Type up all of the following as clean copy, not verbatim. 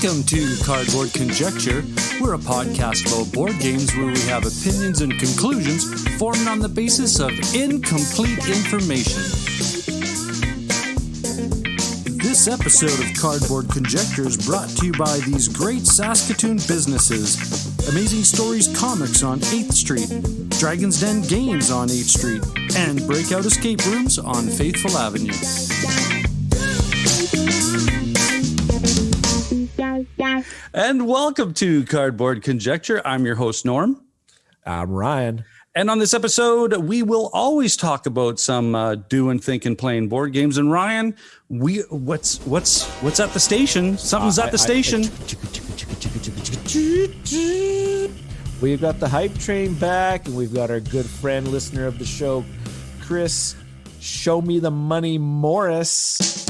Welcome to Cardboard Conjecture. We're a podcast about board games where we have opinions and conclusions formed on the basis of incomplete information. This episode of Cardboard Conjecture is brought to you by these great Saskatoon businesses: Amazing Stories Comics on 8th Street, Dragon's Den Games on 8th Street, and Breakout Escape Rooms on Faithful Avenue. And welcome to Cardboard Conjecture. I'm your host, Norm. I'm Ryan. And on this episode, we will always talk about some doing, thinking, playing board games. And Ryan, what's at the station? Something's at the station. We've got the hype train back, and we've got our good friend, listener of the show, Chris, Show Me the Money Morris.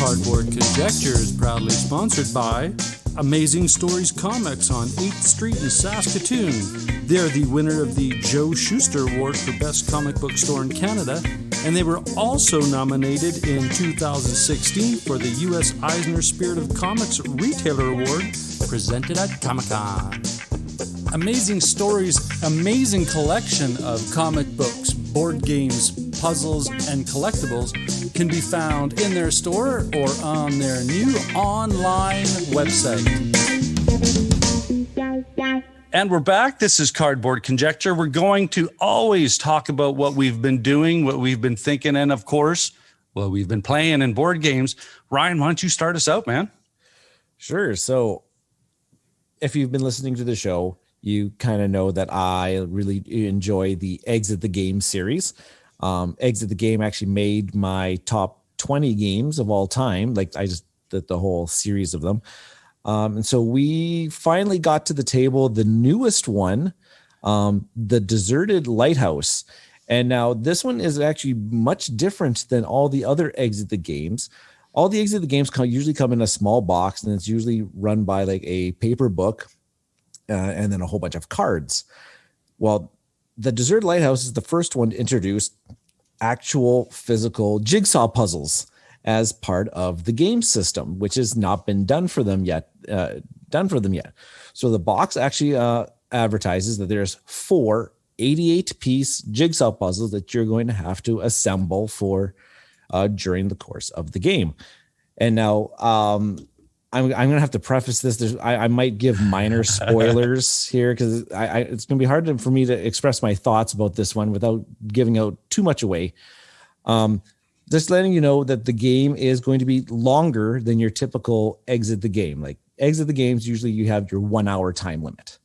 Cardboard Conjecture is proudly sponsored by Amazing Stories Comics on 8th Street in Saskatoon. They are the winner of the Joe Shuster Award for Best Comic Book Store in Canada, and they were also nominated in 2016 for the U.S. Eisner Spirit of Comics Retailer Award presented at Comic-Con. Amazing Stories' amazing collection of comic books, board games, puzzles, and collectibles can be found in their store or on their new online website. And we're back. This is Cardboard Conjecture. We're going to always talk about what we've been doing, what we've been thinking, and of course, what we've been playing in board games. Ryan, why don't you start us out, man? Sure. So if you've been listening to the show, you kind of know that I really enjoy the Exit the Game series. Exit the Game actually made my top 20 games of all time. Like I just did the whole series of them. And so we finally got to the table, the newest one, the Deserted Lighthouse. And now this one is actually much different than all the other Exit the Games. All the Exit the Games usually come in a small box, and it's usually run by like a paper book and then a whole bunch of cards. Well, the Deserted Lighthouse is the first one to introduce actual physical jigsaw puzzles as part of the game system, which has not been done for them yet. So the box actually advertises that there's 4 88-piece jigsaw puzzles that you're going to have to assemble for during the course of the game. And now I'm going to have to preface this. I might give minor spoilers here because it's going to be hard for me to express my thoughts about this one without giving out too much away. Just letting you know that the game is going to be longer than your typical Exit the Game. Like Exit the Games, usually you have your 1 hour time limit.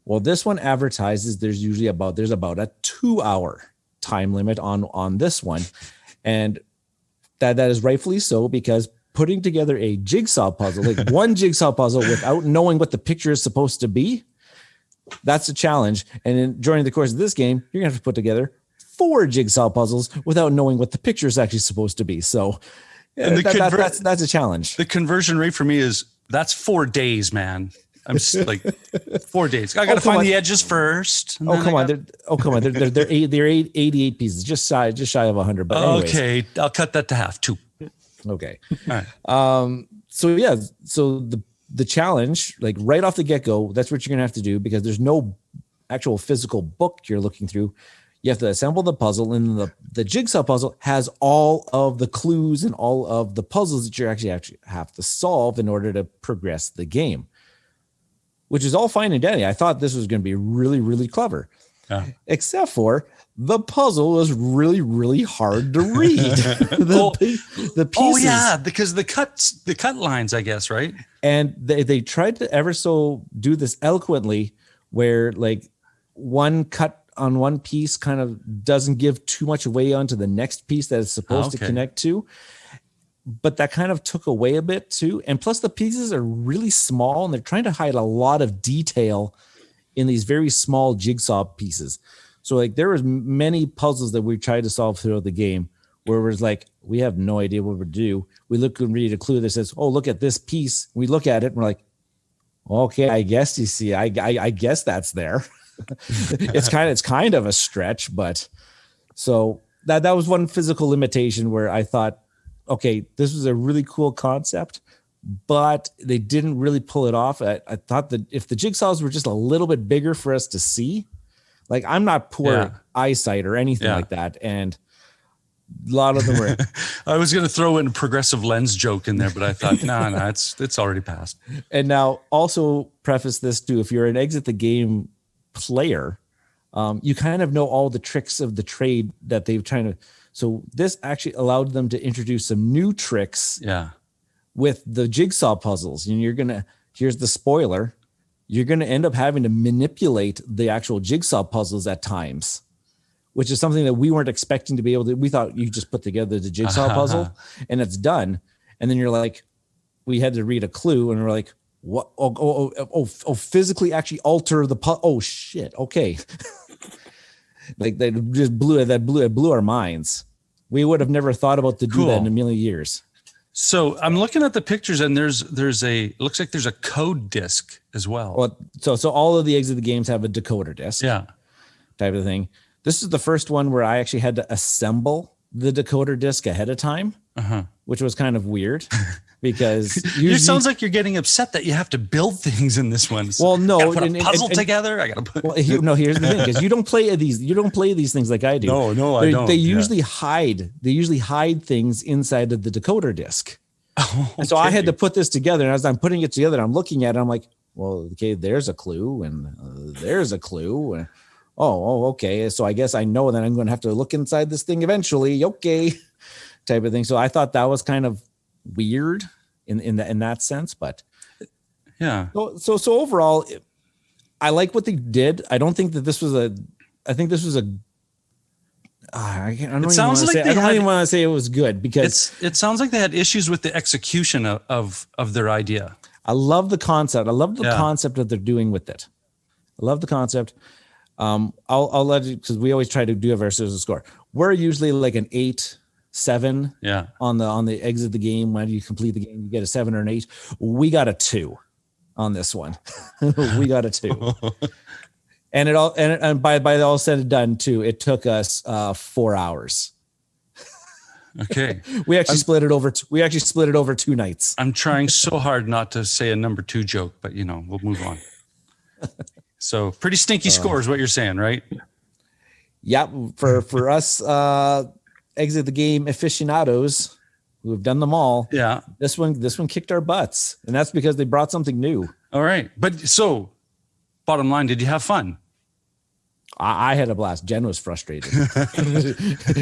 Well, this one advertises there's about a 2 hour time limit on this one. And that is rightfully so, because putting together a jigsaw puzzle, like one jigsaw puzzle without knowing what the picture is supposed to be, that's a challenge. And then during the course of this game, you're going to have to put together 4 jigsaw puzzles without knowing what the picture is actually supposed to be. So that's a challenge. The conversion rate for me is that's 4 days, man. I'm just like 4 days. I got to find the edges first. Come on. They're 88 pieces, just shy of 100. But anyways. Okay, I'll cut that to half, 2. Okay. All right. So the challenge, like right off the get-go, that's what you're going to have to do, because there's no actual physical book you're looking through. You have to assemble the puzzle, and the jigsaw puzzle has all of the clues and all of the puzzles that you actually have to solve in order to progress the game, which is all fine and dandy. I thought this was going to be really, really clever, except for the puzzle was really, really hard to read. The pieces. Oh yeah, because the cut lines, I guess, right? And they tried to ever so do this eloquently, where like one cut on one piece kind of doesn't give too much away onto the next piece that it's supposed to connect to. But that kind of took away a bit too. And plus the pieces are really small, and they're trying to hide a lot of detail in these very small jigsaw pieces. So like there was many puzzles that we tried to solve throughout the game where it was like, we have no idea what we're do. We look and read a clue that says, oh, look at this piece. We look at it and we're like, okay, I guess you see, I guess that's there. It's kind of a stretch, but so that was one physical limitation where I thought, okay, this was a really cool concept, but they didn't really pull it off. I thought that if the jigsaws were just a little bit bigger for us to see, like I'm not poor eyesight or anything like that. And a lot of them were. I was going to throw in a progressive lens joke in there, but I thought, no, it's already passed. And now also preface this too, if you're an exit the game player, you kind of know all the tricks of the trade that they've trying to. So this actually allowed them to introduce some new tricks with the jigsaw puzzles. And here's the spoiler, you're going to end up having to manipulate the actual jigsaw puzzles at times, which is something that we weren't expecting to be able to. We thought you just put together the jigsaw puzzle and it's done. And then you're like, we had to read a clue and we're like, what? Oh, physically actually alter the puzzle. Oh shit. Okay. Like they just blew our minds. We would have never thought about to do that in a million years. So I'm looking at the pictures and it looks like there's a code disc as well. Well, so all of the exit the games have a decoder disc. Yeah. Type of thing. This is the first one where I actually had to assemble the decoder disc ahead of time, which was kind of weird because usually, it sounds like you're getting upset that you have to build things in this one. So well, no, put a puzzle together. I got to put. Well, here's the thing: because you don't play these things like I do. No, I don't. They usually hide. They usually hide things inside of the decoder disc. Oh, okay. And so I had to put this together, and as I'm putting it together, I'm looking at it. I'm like, well, okay, there's a clue, and there's a clue. Okay. So I guess I know that I'm going to have to look inside this thing eventually. Okay, type of thing. So I thought that was kind of weird in that sense, but yeah. So overall, I like what they did. I don't think that this was a. I think this was a. I don't even want to say it was good because it sounds like they had issues with the execution of their idea. I love the concept. I love the concept that they're doing with it. I love the concept. I'll let you, because we always try to do versus a score. We're usually like an 8-7 on the exit the game. When you complete the game, you get a 7 or an 8. We got a 2 on this one. We got a 2. And by all said and done too, it took us 4 hours. Okay. We actually split it over 2 nights. I'm trying so hard not to say a number 2 joke, but we'll move on. So pretty stinky score is what you're saying, right? Yeah. For us exit the game aficionados who have done them all. Yeah. This one kicked our butts, and that's because they brought something new. All right. But so bottom line, did you have fun? I had a blast. Jen was frustrated.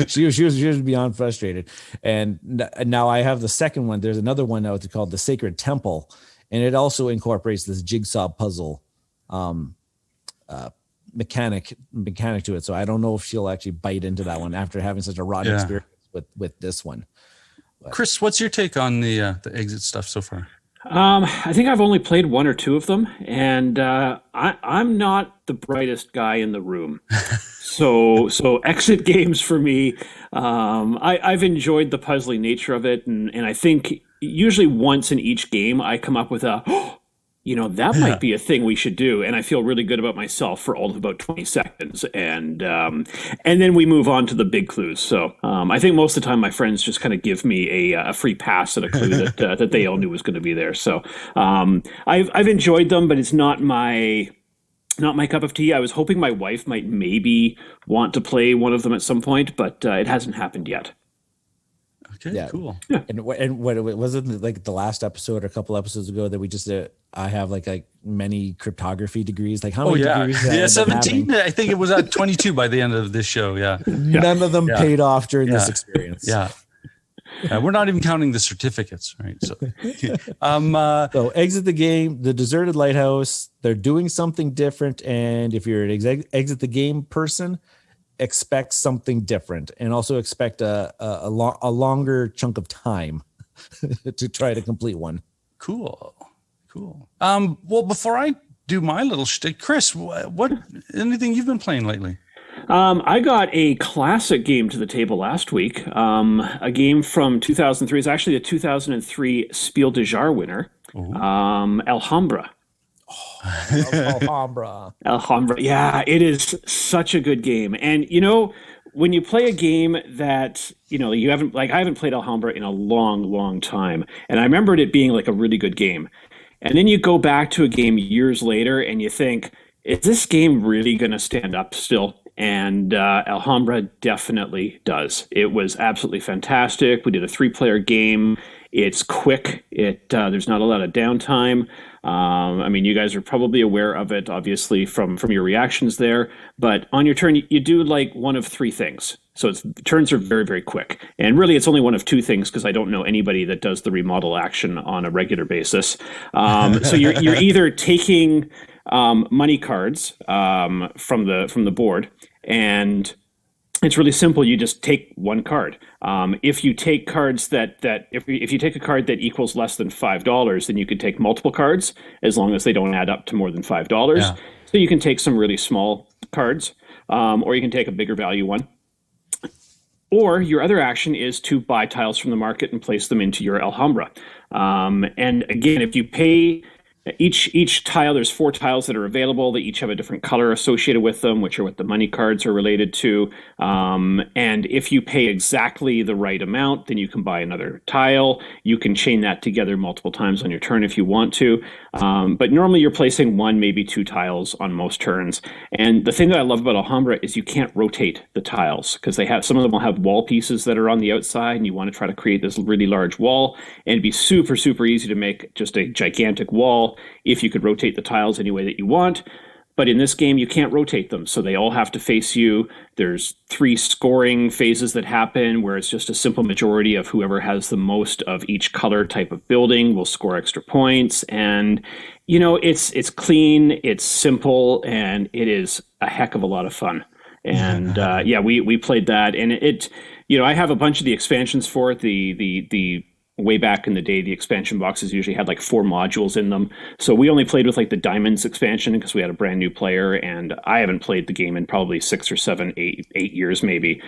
she was beyond frustrated. And now I have the second one. There's another one now. It's called the Sacred Temple, and it also incorporates this jigsaw puzzle mechanic to it. So I don't know if she'll actually bite into that one after having such a rotten experience with this one. But Chris, what's your take on the exit stuff so far? I think I've only played 1 or 2 of them, and I'm not the brightest guy in the room. So exit games for me, I've enjoyed the puzzly nature of it, and I think usually once in each game I come up with that might be a thing we should do, and I feel really good about myself for all of about 20 seconds, and then we move on to the big clues. So I think most of the time my friends just kind of give me a free pass at a clue that they all knew was going to be there. So I've enjoyed them, but it's not my cup of tea. I was hoping my wife might maybe want to play one of them at some point, but it hasn't happened yet. Okay, cool. Yeah. And what was it like the last episode or a couple episodes ago that we just I have like many cryptography degrees. Like how many degrees? Yeah, 17. I think it was at 22 by the end of this show. Yeah. None of them paid off during this experience. Yeah. We're not even counting the certificates, right? So, so exit the game, the Deserted Lighthouse. They're doing something different, and if you're an exit the game person, expect something different, and also expect a longer chunk of time to try to complete one. Cool. Well, before I do my little shtick, Chris, what anything you've been playing lately? I got a classic game to the table last week. A game from 2003. It's actually a 2003 Spiel des Jahres winner. Alhambra. Alhambra. Yeah, it is such a good game. And, when you play a game that you haven't, like, I haven't played Alhambra in a long time, and I remembered it being like a really good game, and then you go back to a game years later and you think, is this game really going to stand up still? And Alhambra definitely does. It was absolutely fantastic. We did a 3-player game. It's quick. There's not a lot of downtime. I mean, you guys are probably aware of it, obviously, from your reactions there. But on your turn, you do like one of 3 things. So turns are very, very quick. And really, it's only one of 2 things because I don't know anybody that does the remodel action on a regular basis. So you're either taking money cards from the board, and it's really simple. You just take one card. If you take cards if you take a card that equals less than $5, then you could take multiple cards as long as they don't add up to more than $5. Yeah. So you can take some really small cards, or you can take a bigger value one. Or your other action is to buy tiles from the market and place them into your Alhambra. And again, if you pay each tile, there's 4 tiles that are available. They each have a different color associated with them, which are what the money cards are related to. And if you pay exactly the right amount, then you can buy another tile. You can chain that together multiple times on your turn if you want to. But normally you're placing 1, maybe 2 tiles on most turns. And the thing that I love about Alhambra is you can't rotate the tiles because some of them will have wall pieces that are on the outside, and you want to try to create this really large wall. And it'd be super, super easy to make just a gigantic wall if you could rotate the tiles any way that you want. But in this game, you can't rotate them, so they all have to face you. There's 3 scoring phases that happen where it's just a simple majority of whoever has the most of each color type of building will score extra points. And, it's clean, it's simple, and it is a heck of a lot of fun. And we played that, and I have a bunch of the expansions for it. The way back in the day, the expansion boxes usually had like 4 modules in them. So we only played with like the Diamonds expansion because we had a brand new player, and I haven't played the game in probably 6 or 7, 8 years maybe.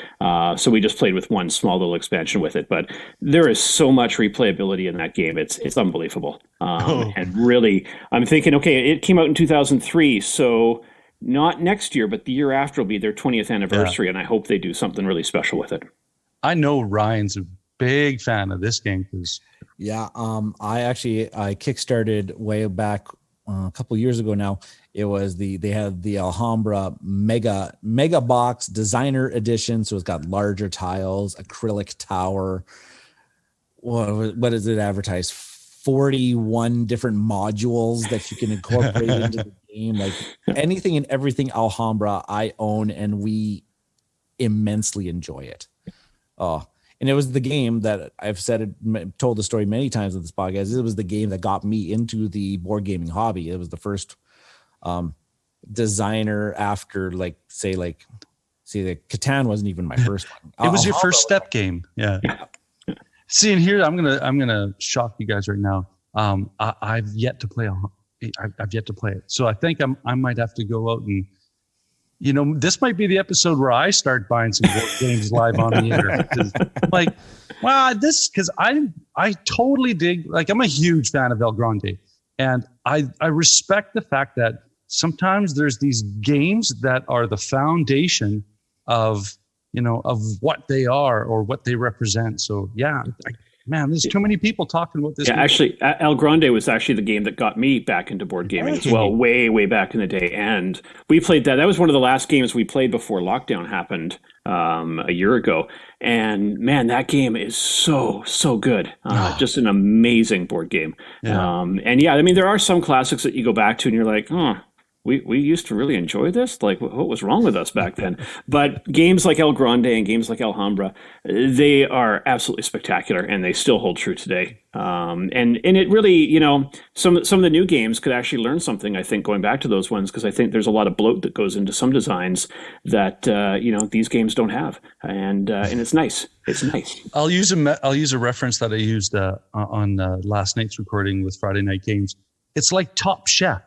So we just played with one small little expansion with it. But there is so much replayability in that game. It's unbelievable. And really, I'm thinking, okay, it came out in 2003, so not next year, but the year after will be their 20th anniversary, and I hope they do something really special with it. I know Ryan's a big fan of this game. I kickstarted way back a couple years ago now. It was they had the Alhambra mega box designer edition, so it's got larger tiles, acrylic tower. What is it advertised? 41 different modules that you can incorporate into the game. Like anything and everything Alhambra I own, and we immensely enjoy it. And it was the game that I've told the story many times on this podcast. It was the game that got me into the board gaming hobby. It was the first designer after, the Catan wasn't even my first one. It was your first step game. Yeah. See, and here I'm gonna shock you guys right now. I've yet to play I've yet to play it, so I think I might have to go out and. This might be the episode where I start buying some board games live on the internet. Because I totally dig. Like, I'm a huge fan of El Grande, and I respect the fact that sometimes there's these games that are the foundation of what they are or what they represent. So yeah. There's too many people talking about this. Yeah, actually, El Grande was actually the game that got me back into board gaming as well, way, way back in the day. And we played that. That was one of the last games we played before lockdown happened a year ago. And man, that game is so, so good. Just an amazing board game. Yeah. There are some classics that you go back to and you're like, we used to really enjoy this. Like, what was wrong with us back then? But games like El Grande and games like Alhambra, they are absolutely spectacular, and they still hold true today. And it really, some of the new games could actually learn something, I think, going back to those ones, because I think there's a lot of bloat that goes into some designs that these games don't have, and it's nice. It's nice. I'll use a reference that I used on last night's recording with Friday Night Games. It's like Top Chef.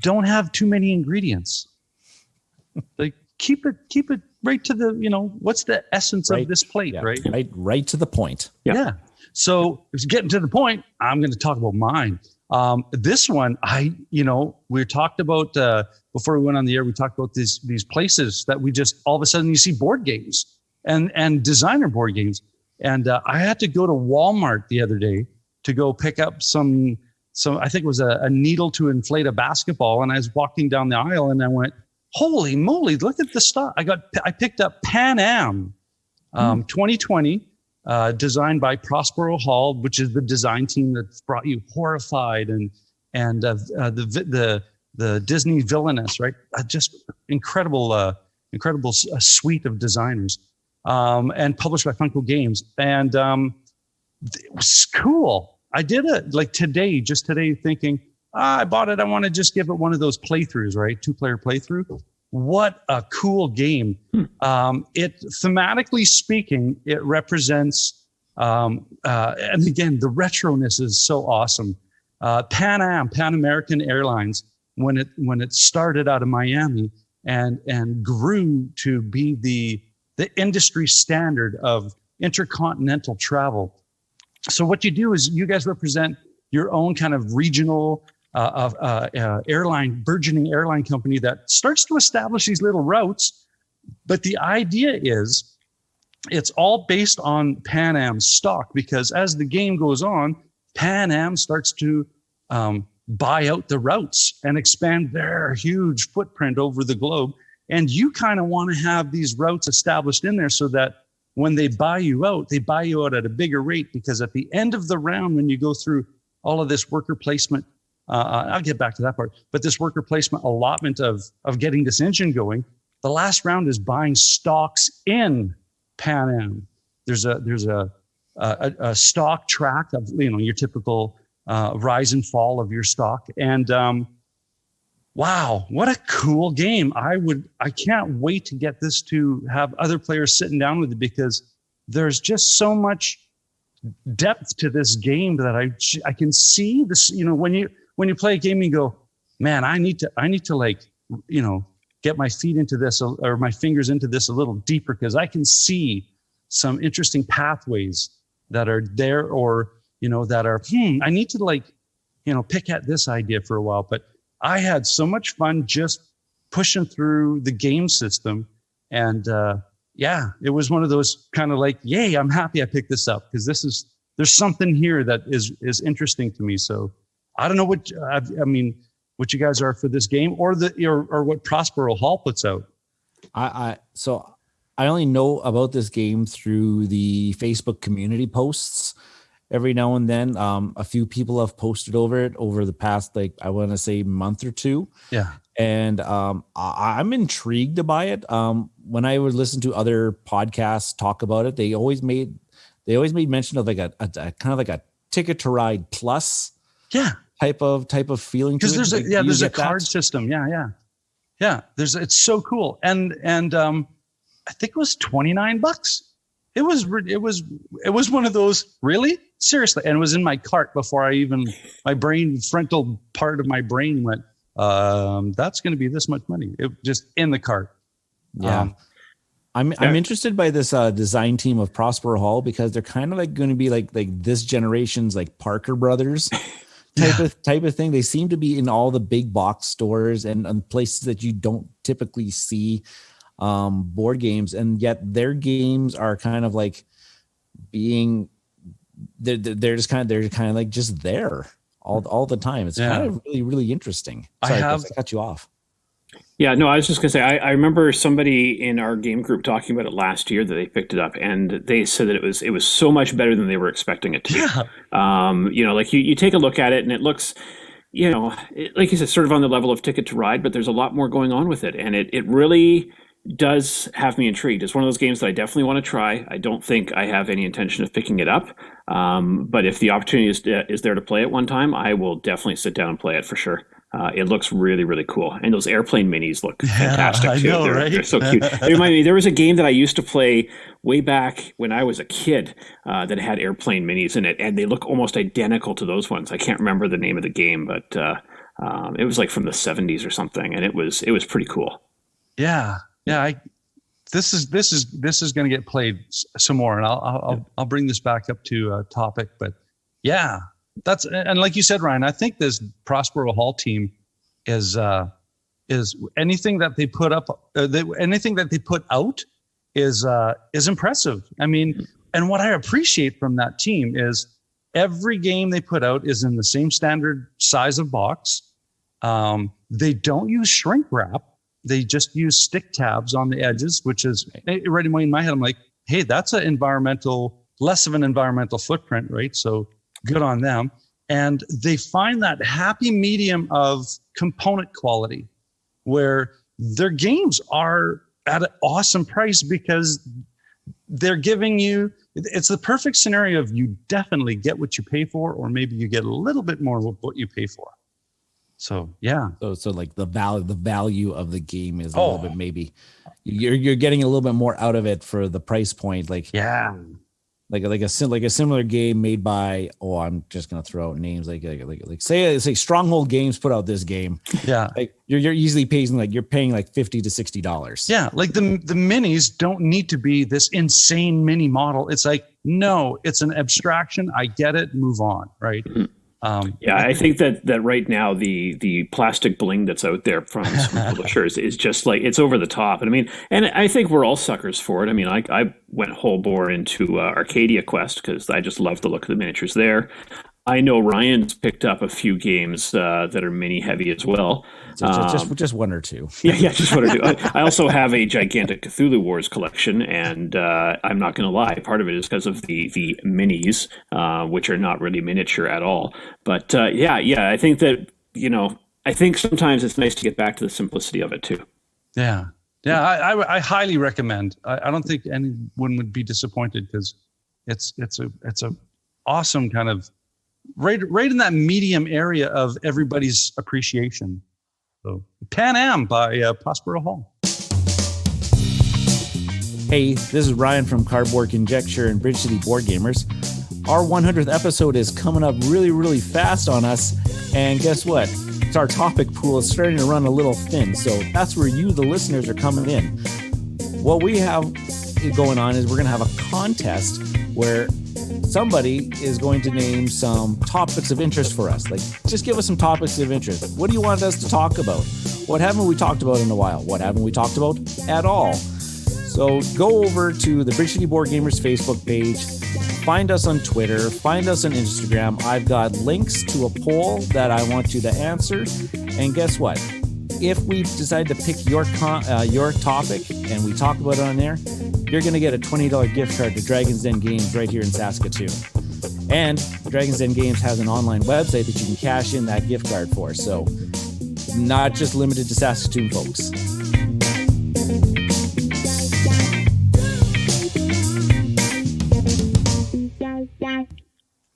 Don't have too many ingredients. Like keep it right to the, what's the essence of this plate, right? Right to the point. Yeah. So if it's getting to the point, I'm going to talk about mine. This one, we talked about before we went on the air. We talked about these places that we just all of a sudden you see board games and designer board games. And I had to go to Walmart the other day to go pick up some. I think it was a needle to inflate a basketball. And I was walking down the aisle and I went, holy moly, look at the stuff. I picked up Pan Am 2020, designed by Prospero Hall, which is the design team that's brought you Horrified and the Disney Villainous, right? Just incredible suite of designers, and published by Funko Games. And it was cool. I did it like today thinking, I bought it. I want to just give it one of those playthroughs, right? 2-player playthrough. What a cool game. It thematically speaking, it represents, and again, the retroness is so awesome. Pan American Airlines, when it started out of Miami and grew to be the industry standard of intercontinental travel. So what you do is you guys represent your own kind of regional burgeoning airline company that starts to establish these little routes. But the idea is it's all based on Pan Am's stock, because as the game goes on, Pan Am starts to buy out the routes and expand their huge footprint over the globe. And you kind of want to have these routes established in there so that when they buy you out at a bigger rate, because at the end of the round, when you go through all of this worker placement, I'll get back to that part, but this worker placement allotment of getting this engine going, the last round is buying stocks in Pan Am. There's a stock track of, your typical rise and fall of your stock. And wow, what a cool game. I can't wait to get this to have other players sitting down with it, because there's just so much depth to this game that I can see this, when you play a game and you go, man, I need to like, get my feet into this or my fingers into this a little deeper, because I can see some interesting pathways that are there, or, that are, I need to like, pick at this idea for a while. But I had so much fun just pushing through the game system. And it was one of those kind of like, yay, I'm happy I picked this up, because there's something here that is interesting to me. So I don't know what you guys are for this game, or what Prospero Hall puts out. So I only know about this game through the Facebook community posts. Every now and then, a few people have posted over it over the past, like, I want to say month or two. Yeah. And I'm intrigued to buy it. When I would listen to other podcasts talk about it, they always made mention of like a kind of like a Ticket to Ride plus. Yeah. Type of feeling. Because there's a card system. Yeah. It's so cool. And I think it was $29. It was one of those, really? Seriously. And it was in my cart before frontal part of my brain went, that's going to be this much money. It just in the cart. Yeah. I'm interested by this design team of Prospero Hall, because they're kind of like going to be like this generation's like Parker Brothers type of thing. They seem to be in all the big box stores and places that you don't typically see board games, and yet their games are kind of like being they're kind of like just there all the time. It's kind of really, really interesting. Sorry, I cut you off. Yeah, no, I was just gonna say, I remember somebody in our game group talking about it last year that they picked it up, and they said that it was so much better than they were expecting it to be. Like you take a look at it and it looks, like you said, sort of on the level of Ticket to Ride, but there's a lot more going on with it, and it really does have me intrigued. It's one of those games that I definitely want to try. I don't think I have any intention of picking it up, but if the opportunity is there to play it one time, I will definitely sit down and play it for sure. It looks really, really cool. And those airplane minis look fantastic too. They're so cute. They remind me, there was a game that I used to play way back when I was a kid that had airplane minis in it, and they look almost identical to those ones. I can't remember the name of the game, but it was like from the 70s or something, and it was pretty cool. Yeah. This is going to get played some more, and I'll bring this back up to topic. But yeah, That's, and like you said, Ryan, I think this Prospero Hall team is anything that they put up, anything that they put out is impressive. I mean, and what I appreciate from that team is every game they put out is in the same standard size of box. They don't use shrink wrap. They just use stick tabs on the edges, which is right in my head. I'm like, hey, that's less of an environmental footprint, right? So good on them. And they find that happy medium of component quality where their games are at an awesome price because they're giving you, it's the perfect scenario of you definitely get what you pay for, or maybe you get a little bit more of what you pay for. So, yeah. So like the value of the game is a little bit, maybe you're getting a little bit more out of it for the price point. Like, yeah. Like a similar game made by, I'm just gonna throw out names like say Stronghold Games put out this game. Yeah, like you're easily paying like $50 to $60. Yeah, like the minis don't need to be this insane mini model. It's like, no, it's an abstraction. I get it. Move on. Right. I think that right now the plastic bling that's out there from some publishers is just like, it's over the top. And I mean, and I think we're all suckers for it. I mean, I went whole bore into Arcadia Quest because I just love the look of the miniatures there. I know Ryan's picked up a few games that are mini heavy as well. Just one or two. Yeah, just one or two. I also have a gigantic Cthulhu Wars collection, and I'm not going to lie, part of it is because of the minis, which are not really miniature at all. But I think that, I think sometimes it's nice to get back to the simplicity of it too. Yeah. Yeah, I highly recommend. I don't think anyone would be disappointed because it's a awesome kind of right in that medium area of everybody's appreciation. So Pan Am by Prospero Hall. Hey, this is Ryan from Cardboard Conjecture and Bridge City Board Gamers. Our 100th episode is coming up really, really fast on us. And guess what? Our topic pool is starting to run a little thin. So that's where you, the listeners, are coming in. What we have going on is we're going to have a contest where somebody is going to name some topics of interest for us. Like, just give us some topics of interest. What do you want us to talk about? What haven't we talked about in a while? What haven't we talked about at all? So go over to the Bridge City Board Gamers Facebook page, find us on Twitter, find us on Instagram. I've got links to a poll that I want you to answer. And guess what? If we decide to pick your topic and we talk about it on there, you're going to get a $20 gift card to Dragon's Den Games right here in Saskatoon. And Dragon's Den Games has an online website that you can cash in that gift card for. So not just limited to Saskatoon, folks.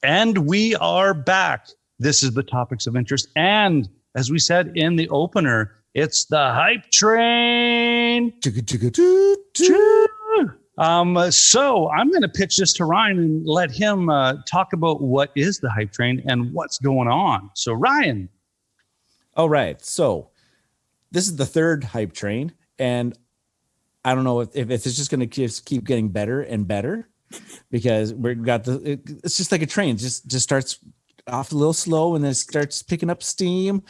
And we are back. This is the topics of interest. And as we said in the opener, it's the hype train. So I'm going to pitch this to Ryan and let him talk about what is the hype train and what's going on. So Ryan. All right. So this is the third hype train. And I don't know if it's just going to keep getting better and better because it's just like a train. It just starts off a little slow and then it starts picking up steam.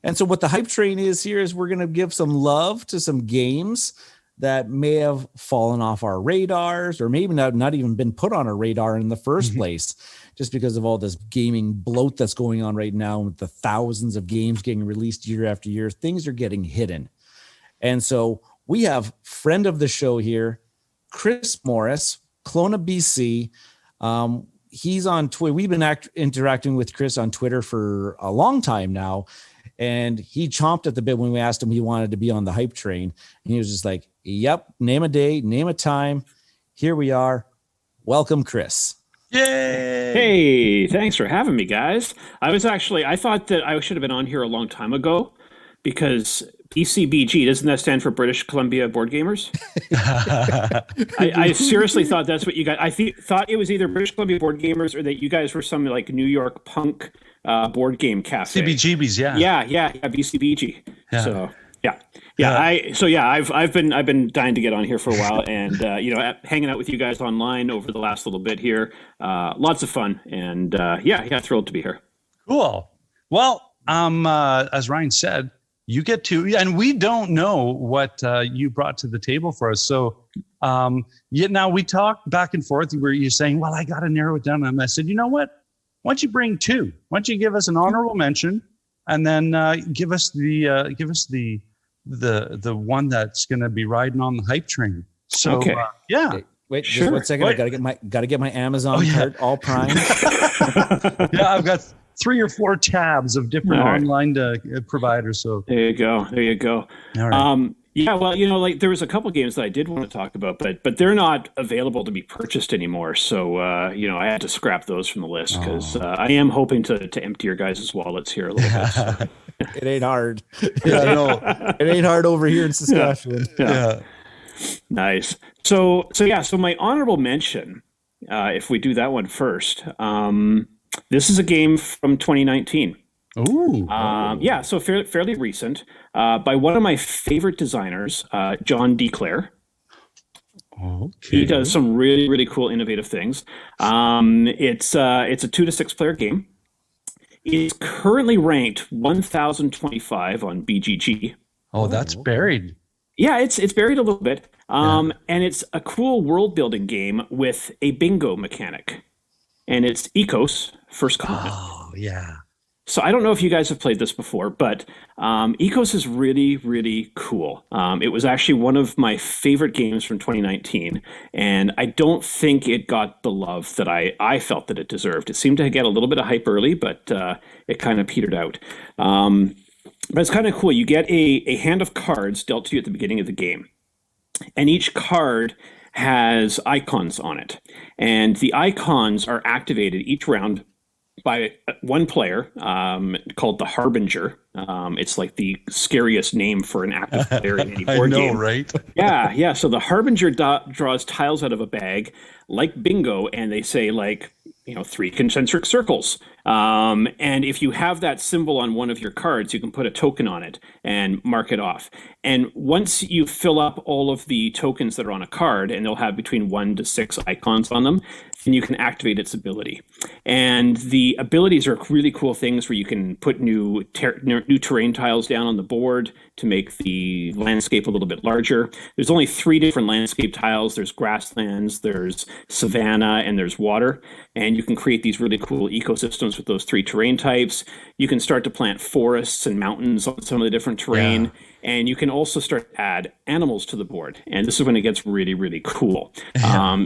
And so what the hype train is here is we're going to give some love to some games that may have fallen off our radars or maybe not even been put on our radar in the first place, just because of all this gaming bloat that's going on right now with the thousands of games getting released year after year. Things are getting hidden. And so we have friend of the show here, Chris Morris, Kelowna, BC. He's on Twitter. We've been interacting with Chris on Twitter for a long time now. And he chomped at the bit when we asked him he wanted to be on the hype train. And he was just like, yep, name a day, name a time. Here we are. Welcome, Chris. Yay! Hey, thanks for having me, guys. I thought that I should have been on here a long time ago because BCBG, doesn't that stand for British Columbia Board Gamers? I seriously thought that's what you guys, thought it was either British Columbia Board Gamers or that you guys were some like New York punk board game cafe. CBGBs, yeah. Yeah, BCBG. Yeah. So, yeah. I've been dying to get on here for a while, and hanging out with you guys online over the last little bit here, lots of fun, and thrilled to be here. Cool. Well, as Ryan said, you get to, and we don't know what you brought to the table for us. So, now we talked back and forth where you're saying, well, I got to narrow it down. And I said, you know what? Why don't you bring two? Why don't you give us an honorable mention, and then give us the one that's going to be riding on the hype train. So, okay. Wait, sure. Just 1 second. Wait. I gotta get my Amazon cart all primed. Yeah, I've got 3 or 4 tabs of different online providers. So there you go. All right. There was a couple games that I did want to talk about, but they're not available to be purchased anymore. So, I had to scrap those from the list because I am hoping to empty your guys' wallets here a little bit. So. It ain't hard. It ain't hard over here in Saskatchewan. Yeah. Nice. So my honorable mention, if we do that one first, this is a game from 2019. Ooh. So fairly recent, by one of my favorite designers, John DeClaire. Okay. He does some really, really cool, innovative things. It's a 2 to 6 player game. It's currently ranked 1025 on BGG. Oh, that's buried. Yeah, it's buried a little bit. And it's a cool world building game with a bingo mechanic. And it's Ecos First Continent. Oh, yeah. So I don't know if you guys have played this before, but Ecos is really, really cool. It was actually one of my favorite games from 2019, and I don't think it got the love that I felt that it deserved. It seemed to get a little bit of hype early, but it kind of petered out. But it's kind of cool. You get a hand of cards dealt to you at the beginning of the game, and each card has icons on it, and the icons are activated each round by one player called the Harbinger. It's like the scariest name for an active player in any board game. I know, right? Yeah. So the Harbinger draws tiles out of a bag like bingo, and they say 3 concentric circles. And if you have that symbol on one of your cards, you can put a token on it and mark it off. And once you fill up all of the tokens that are on a card, and they'll have between 1 to 6 icons on them, then you can activate its ability. And the abilities are really cool things where you can put new terrain tiles down on the board to make the landscape a little bit larger. There's only 3 different landscape tiles. There's grasslands, there's savanna, and there's water. And you can create these really cool ecosystems with those 3 terrain types. You can start to plant forests and mountains on some of the different terrain. Yeah. And you can also start to add animals to the board. And this is when it gets really, really cool.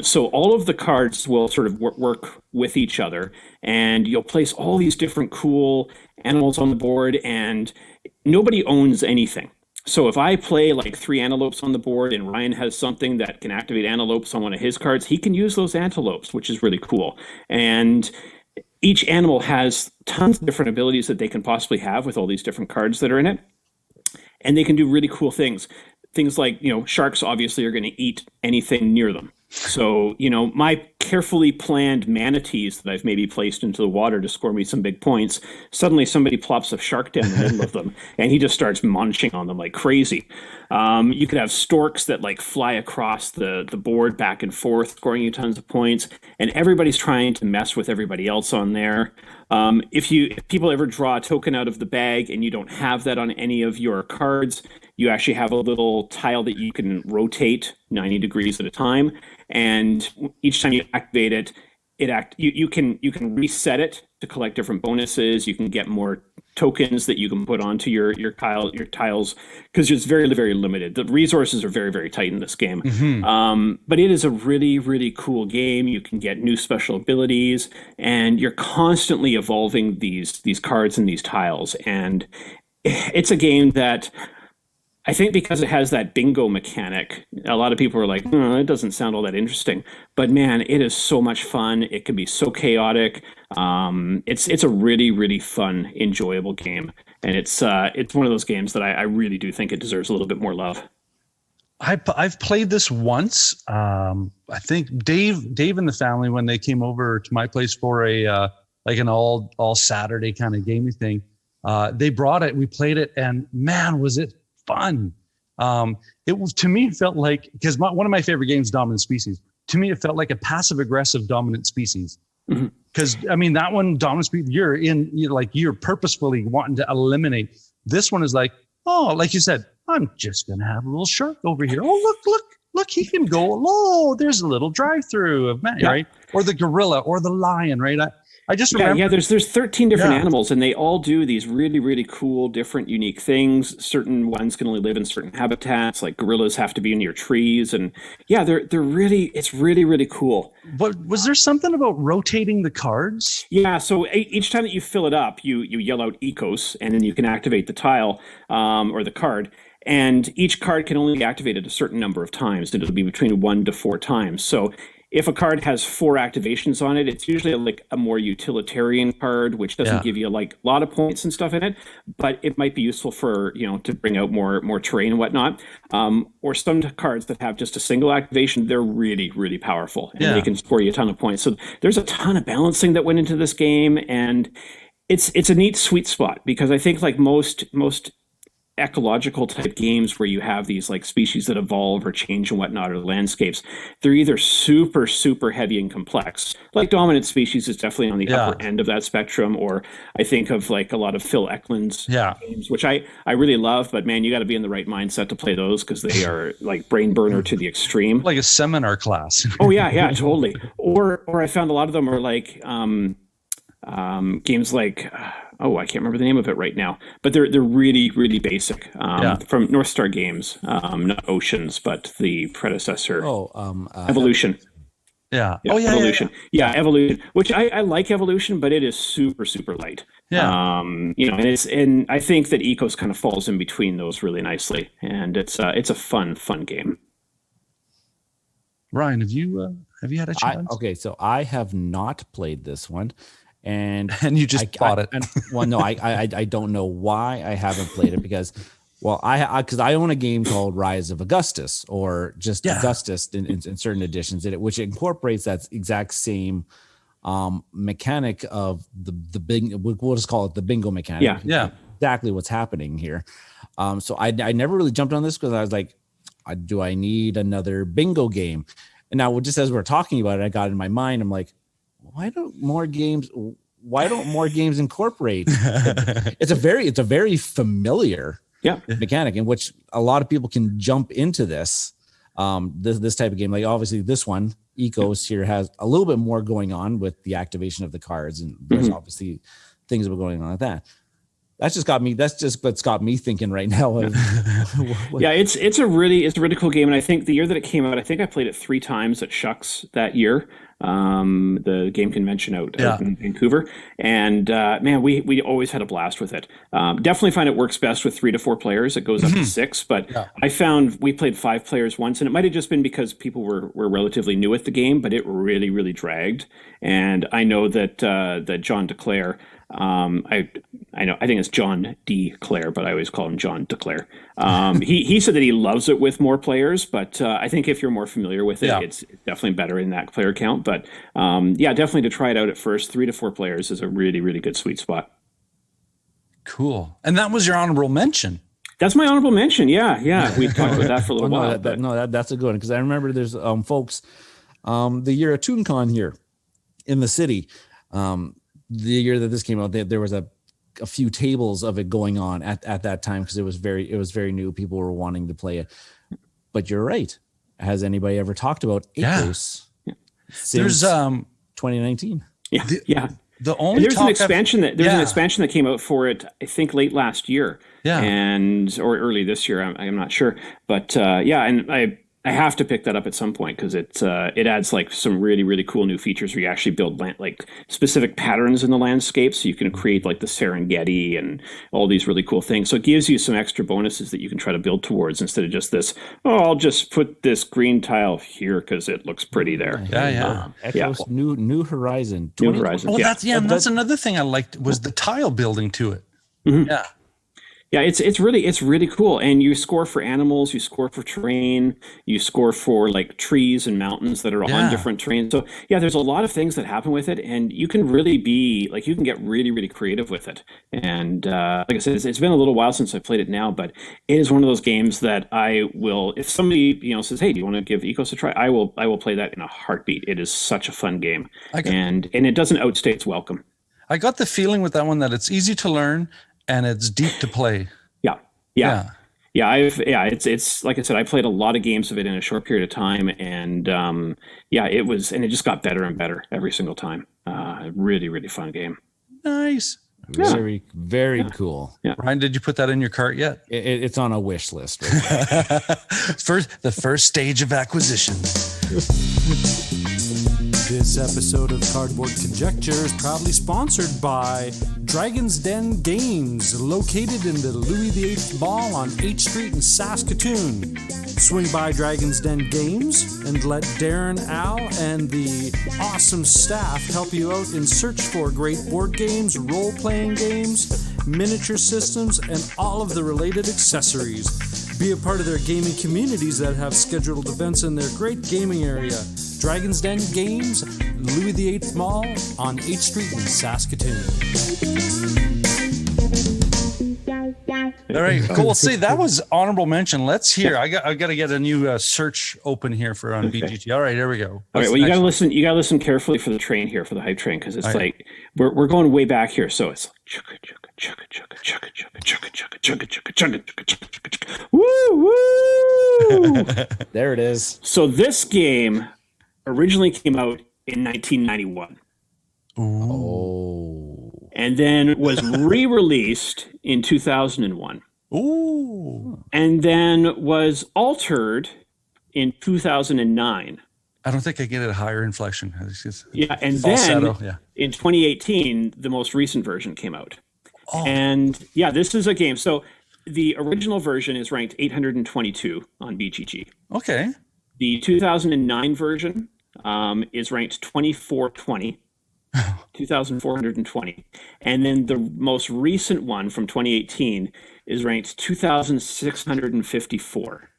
So all of the cards will sort of work with each other. And you'll place all these different cool animals on the board. And nobody owns anything. So if I play 3 antelopes on the board and Ryan has something that can activate antelopes on one of his cards, he can use those antelopes, which is really cool. And each animal has tons of different abilities that they can possibly have with all these different cards that are in it. And they can do really cool things. Things like, sharks obviously are going to eat anything near them. So, my carefully planned manatees that I've maybe placed into the water to score me some big points, suddenly somebody plops a shark down the middle of them, and he just starts munching on them like crazy. You could have storks that fly across the board back and forth, scoring you tons of points, and everybody's trying to mess with everybody else on there. If people ever draw a token out of the bag and you don't have that on any of your cards, you actually have a little tile that you can rotate 90 degrees at a time. And each time you activate it, you can reset it to collect different bonuses. You can get more tokens that you can put onto your tiles, because it's very, very limited. The resources are very, very tight in this game. Mm-hmm. But it is a really, really cool game. You can get new special abilities, and you're constantly evolving these cards and these tiles. And it's a game that, I think because it has that bingo mechanic, a lot of people are like, it doesn't sound all that interesting. But man, it is so much fun. It can be so chaotic. It's a really, really fun, enjoyable game. And it's one of those games that I really do think it deserves a little bit more love. I've played this once. I think Dave and the family, when they came over to my place for an all Saturday kind of gaming thing, they brought it. We played it, and man, was it fun. To me, it felt like, because one of my favorite games, Dominant Species, to me, it felt like a passive aggressive dominant species. Because I mean, that one, dominant species, you're purposefully wanting to eliminate. This one is like, oh, like you said, I'm just going to have a little shark over here. Oh, look, he can go. Oh, there's a little drive-through of man, right? Or the gorilla or the lion, right? I just remember. Yeah, there's 13 different animals, and they all do these really, really cool, different, unique things. Certain ones can only live in certain habitats, like gorillas have to be near trees, and it's really, really cool. But was there something about rotating the cards? Yeah, so each time that you fill it up, you yell out Ecos, and then you can activate the tile or the card. And each card can only be activated a certain number of times. It'll be between 1 to 4 times. So if a card has 4 activations on it, it's usually like a more utilitarian card, which doesn't give you like a lot of points and stuff in it, but it might be useful for, to bring out more terrain and whatnot. Or some cards that have just a single activation, they're really, really powerful, and they can score you a ton of points. So there's a ton of balancing that went into this game, and it's a neat sweet spot, because I think like most ecological type games where you have these like species that evolve or change and whatnot, or landscapes, they're either super, super heavy and complex. Like Dominant Species is definitely on the upper end of that spectrum. Or I think of like a lot of Phil Eklund's games, which I really love, but man, you got to be in the right mindset to play those, because they are like brain burner to the extreme. Like a seminar class. Oh yeah, totally. Or I found a lot of them are like games like I can't remember the name of it right now, but they're really, really basic. From North Star Games, not Oceans, but the predecessor. Evolution. Evolution. Evolution. Which I like Evolution, but it is super, super light. And I think that Ecos kind of falls in between those really nicely, and it's a fun game. Ryan, have you had a chance? So I have not played this one. And you just bought it. I don't know why I haven't played it, because I own a game called Rise of Augustus, or just Augustus in certain editions in it, which incorporates that exact same mechanic of the big, we'll just call it the bingo mechanic. Exactly what's happening here. So I never really jumped on this, because I was like, do I need another bingo game? And now, just as we're talking about it, I got in my mind, I'm like, why don't more games incorporate? It's a very familiar mechanic in which a lot of people can jump into this type of game. Like obviously this one, Ecos here, has a little bit more going on with the activation of the cards, and there's obviously things that were going on like that. That's just what's got me thinking right now. It's a really cool game, and I think the year that it came out, I think I played it 3 times at Shucks that year, the game convention out in Vancouver, and man, we always had a blast with it. Definitely find it works best with 3 to 4 players. It goes up to 6, but I found we played 5 players once, and it might have just been because people were relatively new at the game, but it really, really dragged. And I know that John DeClaire. I think it's John D. Clare, but I always call him John DeClaire. He said that he loves it with more players, but I think if you're more familiar with it, it's definitely better in that player count. But definitely to try it out at first, 3 to 4 players is a really, really good sweet spot. Cool. And that was your honorable mention. That's my honorable mention. Yeah. We talked about that for a little while. That's a good one, because I remember there's folks the year of ToonCon here in the city. The year that this came out, there was a few tables of it going on at that time, because it was very new. People were wanting to play it. But you're right. Has anybody ever talked about Ecos since 2019? The only there's an expansion that came out for it, I think late last year, or early this year. I'm not sure, but and I have to pick that up at some point, because it adds like some really, really cool new features where you actually build like specific patterns in the landscape, so you can create like the Serengeti and all these really cool things. So it gives you some extra bonuses that you can try to build towards, instead of just this, I'll just put this green tile here because it looks pretty there. Echoes, New Horizon. New Horizon. That's another thing I liked, was the tile building to it. Yeah, it's really cool. And you score for animals, you score for terrain, you score for like trees and mountains that are on Yeah. different terrains. So yeah, there's a lot of things that happen with it, and you can really be like you can get really, really creative with it. And like I said, it's been a little while since I played it now, but it is one of those games that I will, if somebody says, "Hey, do you want to give Ecos a try?" I will play that in a heartbeat. It is such a fun game, I got, and it doesn't outstay its welcome. I got the feeling with that one that it's easy to learn and it's deep to play. Yeah, yeah. Yeah. It's like I said, I played a lot of games of it in a short period of time, and it just got better and better every single time. Really, really fun game. Nice. Very, very cool. Yeah. Ryan, did you put that in your cart yet? It's on a wish list. Right The first stage of acquisition. This episode of Cardboard Conjecture is proudly sponsored by Dragon's Den Games, located in the Louis VIII Mall on 8th Street in Saskatoon. Swing by Dragon's Den Games and let Darren, Al, and the awesome staff help you out in search for great board games, role-playing games, miniature systems, and all of the related accessories. Be a part of their gaming communities that have scheduled events in their great gaming area. Dragon's Den Games, Louis VIII Mall on 8th Street in Saskatoon. All right, cool. See, that was honorable mention. Let's hear. I got to get a new search open here for on BGT. All right, here we go. All right, well, you got to listen. You got to listen carefully for the train here, for the hype train, because it's like we're going way back here. So it's like chugga chugga chugga chugga chugga chugga chugga chugga chugga chugga chugga. Woo woo! there it is. So this game originally came out in 1991. Oh. And then was re-released in 2001. Ooh. And then was altered in 2009. I don't think I get a higher inflection. Yeah, and falsetto, then in 2018, the most recent version came out. Oh. And yeah, this is a game. So the original version is ranked 822 on BGG. Okay. The 2009 version is ranked 2420. 2,420. And then the most recent one from 2018 is ranked 2,654.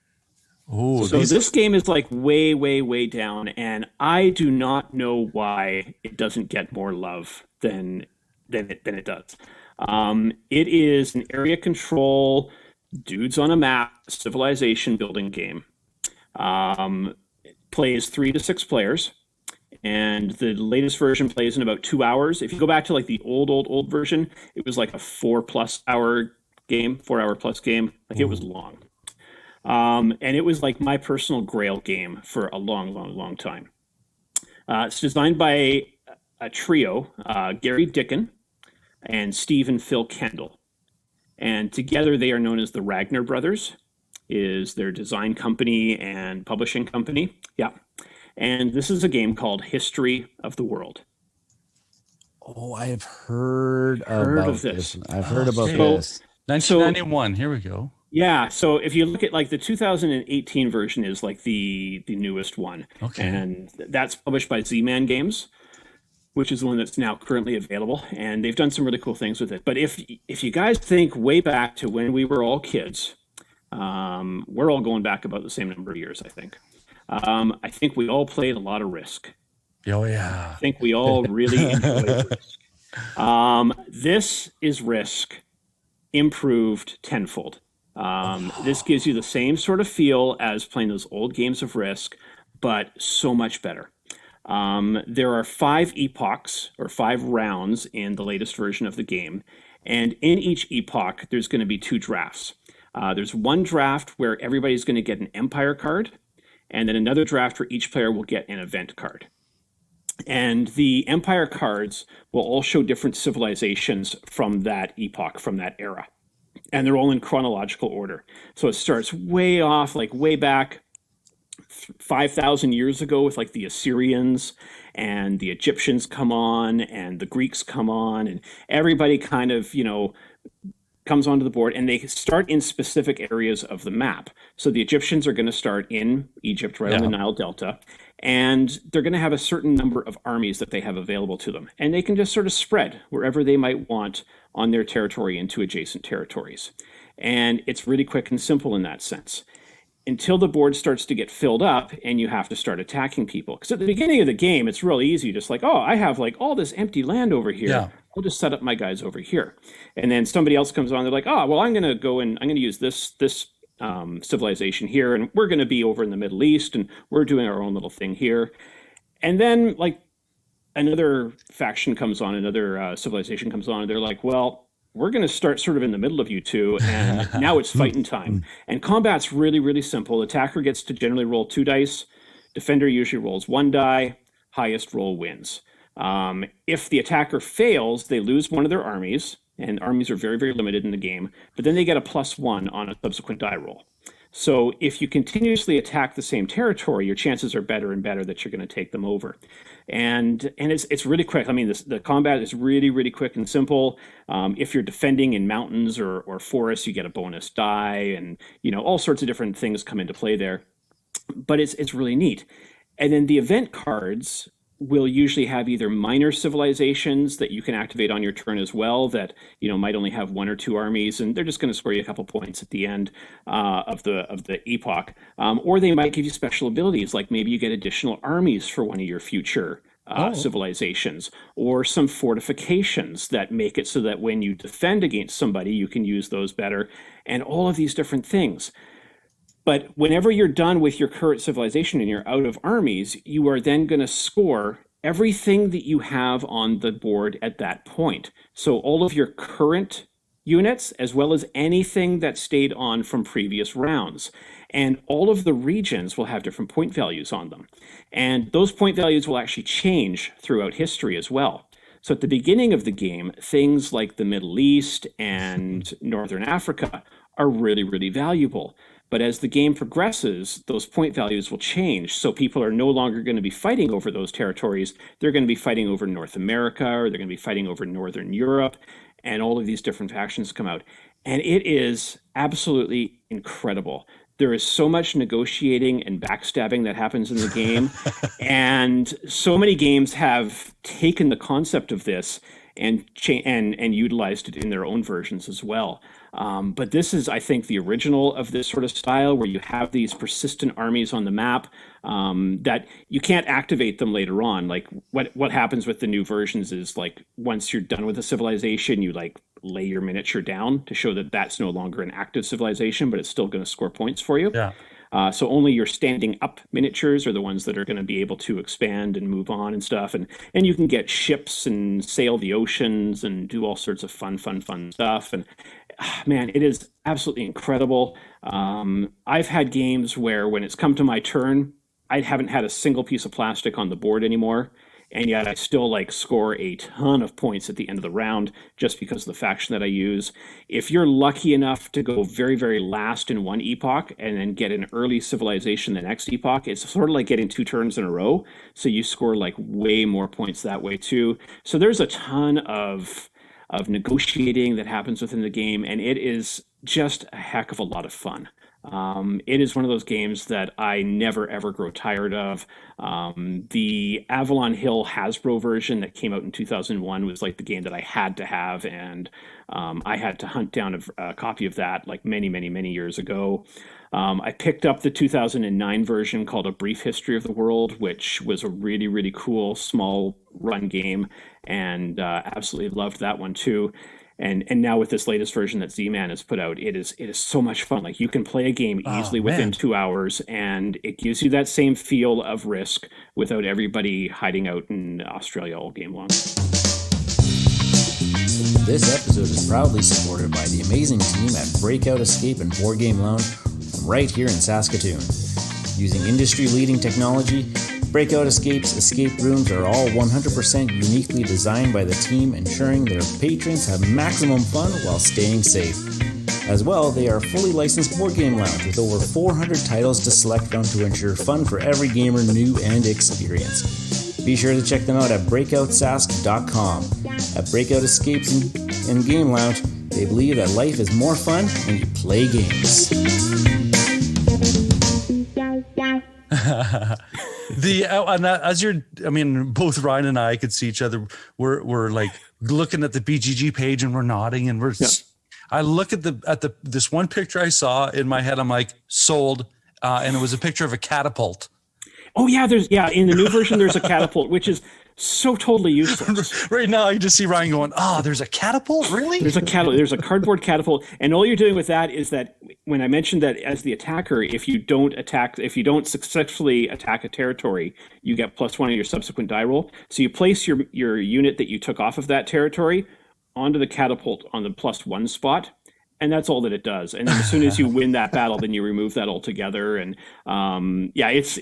Oh, so this game is like way, way, way down, and I do not know why it doesn't get more love than it does. It is an area control, dudes on a map, civilization building game. Plays 3 to 6 players. And the latest version plays in about 2 hours. If you go back to like the old version, it was like a 4+ hour game, 4 hour plus game. Like it was long. And it was like my personal grail game for a long, long, long time. It's designed by a trio, Gary Dicken and Steve and Phil Kendall. And together they are known as the Ragnar Brothers, is their design company and publishing company. Yeah. And this is a game called History of the World. Oh, I have heard of this. I've heard about this. 1991. Here we go. Yeah. So if you look at like the 2018 version is like the newest one. Okay. And that's published by Z-Man Games, which is the one that's now currently available. And they've done some really cool things with it. But if you guys think way back to when we were all kids, we're all going back about the same number of years, I think. I think we all played a lot of Risk. Oh, yeah. I think we all really enjoyed Risk. This is Risk improved tenfold. This gives you the same sort of feel as playing those old games of Risk, but so much better. There are 5 epochs or 5 rounds in the latest version of the game. And in each epoch, there's going to be 2 drafts. There's one draft where everybody's going to get an Empire card. And then another draft where each player will get an event card. And the Empire cards will all show different civilizations from that epoch, from that era. And they're all in chronological order. So it starts way off, like way back 5,000 years ago with like the Assyrians, and the Egyptians come on, and the Greeks come on, and everybody kind of, comes onto the board, and they start in specific areas of the map. So the Egyptians are going to start in Egypt, right on the Nile Delta, and they're going to have a certain number of armies that they have available to them. And they can just sort of spread wherever they might want on their territory into adjacent territories. And it's really quick and simple in that sense until the board starts to get filled up and you have to start attacking people. Because at the beginning of the game, it's real easy. Just like, oh, I have like all this empty land over here. Yeah. I'll just set up my guys over here. And then somebody else comes on. They're like, oh, well, I'm going to go and I'm going to use this civilization here. And we're going to be over in the Middle East and we're doing our own little thing here. And then like another faction comes on, another civilization comes on. And they're like, well, we're going to start sort of in the middle of you two, and now it's fighting time. And combat's really, really simple. Attacker gets to generally roll 2 dice. Defender usually rolls 1 die. Highest roll wins. If the attacker fails, they lose one of their armies, and armies are very, very limited in the game, but then they get a +1 on a subsequent die roll. So if you continuously attack the same territory, your chances are better and better that you're going to take them over. And it's really quick. I mean, the combat is really, really quick and simple. If you're defending in mountains or forests, you get a bonus die, and all sorts of different things come into play there. But it's really neat. And then the event cards will usually have either minor civilizations that you can activate on your turn as well that might only have 1 or 2 armies, and they're just going to score you a couple points at the end of the epoch, or they might give you special abilities, like maybe you get additional armies for one of your future civilizations, or some fortifications that make it so that when you defend against somebody you can use those better, and all of these different things. But whenever you're done with your current civilization and you're out of armies, you are then going to score everything that you have on the board at that point. So all of your current units, as well as anything that stayed on from previous rounds. And all of the regions will have different point values on them. And those point values will actually change throughout history as well. So at the beginning of the game, things like the Middle East and Northern Africa are really, really valuable. But as the game progresses, those point values will change. So people are no longer going to be fighting over those territories. They're going to be fighting over North America, or they're going to be fighting over Northern Europe, and all of these different factions come out. And it is absolutely incredible. There is so much negotiating and backstabbing that happens in the game. And so many games have taken the concept of this and utilized it in their own versions as well. But this is, I think, the original of this sort of style, where you have these persistent armies on the map that you can't activate them later on. Like what happens with the new versions is, like, once you're done with a civilization, you like lay your miniature down to show that that's no longer an active civilization, but it's still going to score points for you. Yeah. So only your standing up miniatures are the ones that are going to be able to expand and move on and stuff. And you can get ships and sail the oceans and do all sorts of fun stuff. And man, it is absolutely incredible. I've had games where when it's come to my turn, I haven't had a single piece of plastic on the board anymore. And yet I still like score a ton of points at the end of the round just because of the faction that I use. If you're lucky enough to go very, very last in one epoch and then get an early civilization the next epoch, it's sort of like getting 2 turns in a row. So you score like way more points that way too. So there's a ton of negotiating that happens within the game, and it is just a heck of a lot of fun. It is one of those games that I never, ever grow tired of. The Avalon Hill Hasbro version that came out in 2001 was like the game that I had to have, and I had to hunt down a copy of that like many, many, many years ago. I picked up the 2009 version called A Brief History of the World, which was a really, really cool small run game, and absolutely loved that one too. And now with this latest version that Z-Man has put out, it is so much fun. Like, you can play a game easily within 2 hours, and it gives you that same feel of Risk without everybody hiding out in Australia all game long. This episode is proudly supported by the amazing team at Breakout Escape and Board Game Lounge from right here in Saskatoon. Using industry-leading technology, Breakout Escape's escape rooms are all 100% uniquely designed by the team, ensuring their patrons have maximum fun while staying safe. As well, they are a fully licensed board game lounge with over 400 titles to select from to ensure fun for every gamer, new and experienced. Be sure to check them out at breakoutsask.com. At Breakout Escapes and Game Lounge, they believe that life is more fun when you play games. Both Ryan and I could see each other. We're like looking at the BGG page and we're nodding, and I look at this one picture I saw in my head. I'm like, sold. And it was a picture of a catapult. Oh yeah, in the new version there's a catapult, which is so totally useless. Right now, I just see Ryan going, "Oh, there's a catapult, really?" There's a cardboard catapult, and all you're doing with that is that when I mentioned that as the attacker, if you don't successfully attack a territory, you get +1 on your subsequent die roll. So you place your unit that you took off of that territory onto the catapult on the +1 spot. And that's all that it does. And then as soon as you win that battle, then you remove that altogether. And it's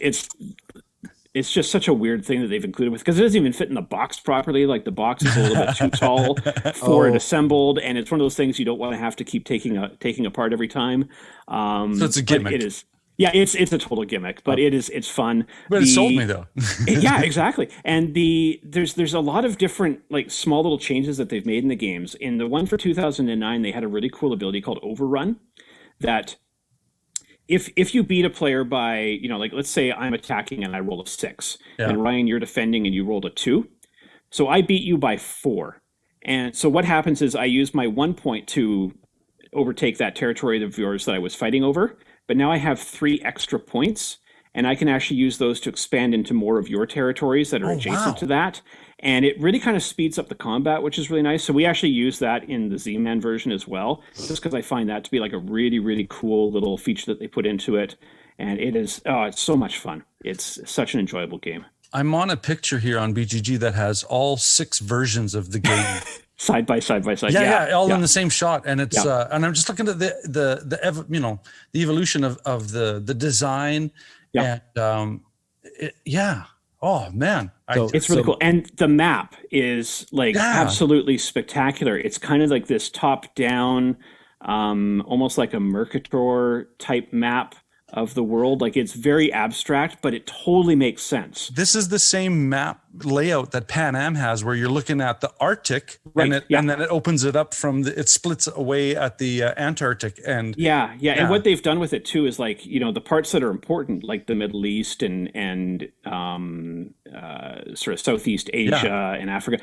just such a weird thing that they've included with, because it doesn't even fit in the box properly. Like the box is a little bit too tall for it assembled, and it's one of those things you don't want to have to keep taking apart every time. So it's a gimmick. It is. Yeah, it's a total gimmick, but it's fun. But it sold me though. Yeah, exactly. And there's a lot of different like small little changes that they've made in the games. In the one for 2009, they had a really cool ability called Overrun that if you beat a player by, like let's say I'm attacking and I roll a 6, and Ryan, you're defending and you rolled a 2. So I beat you by 4. And so what happens is I use my 1 point to overtake that territory of yours that I was fighting over. But now I have 3 extra points, and I can actually use those to expand into more of your territories that are adjacent to that. And it really kind of speeds up the combat, which is really nice. So we actually use that in the Z-Man version as well, just because I find that to be like a really, really cool little feature that they put into it. And it's so much fun. It's such an enjoyable game. I'm on a picture here on BGG that has all 6 versions of the game. Side by side. Yeah, all in the same shot, and it's and I'm just looking at the evolution of the design, and oh man, it's really cool, and the map is like absolutely spectacular. It's kind of like this top down, almost like a Mercator type map of the world. Like it's very abstract, but it totally makes sense. This is the same map layout that Pan Am has, where you're looking at the Arctic, and then it opens it up it splits away at the Antarctic, and and what they've done with it too is like the parts that are important, like the Middle East and sort of Southeast Asia and Africa.